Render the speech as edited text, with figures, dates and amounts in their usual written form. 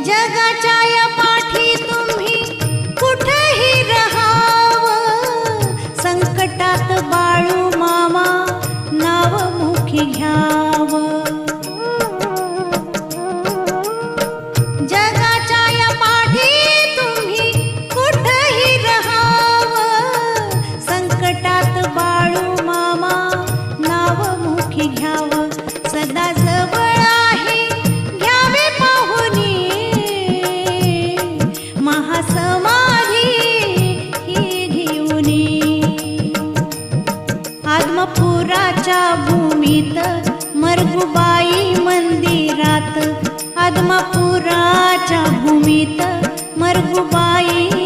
जगाच्या या पाठी तुम्ही कुठेही रहावं, संकटात बाळू मामा नाव मुखी घ्यावं. जगाच्या या पाठी तुम्ही कुठेही रहावं, संकटात बाळू मामा नाव मुखी घ्यावं. सदा जवळ आहे घ्यावे पाहुनी, महासमाधी ही घेऊनी. आदमापुराच्या भूमीत मरगुबाई मंदिरात, आदमापुराच्या भूमीत मरगुबाई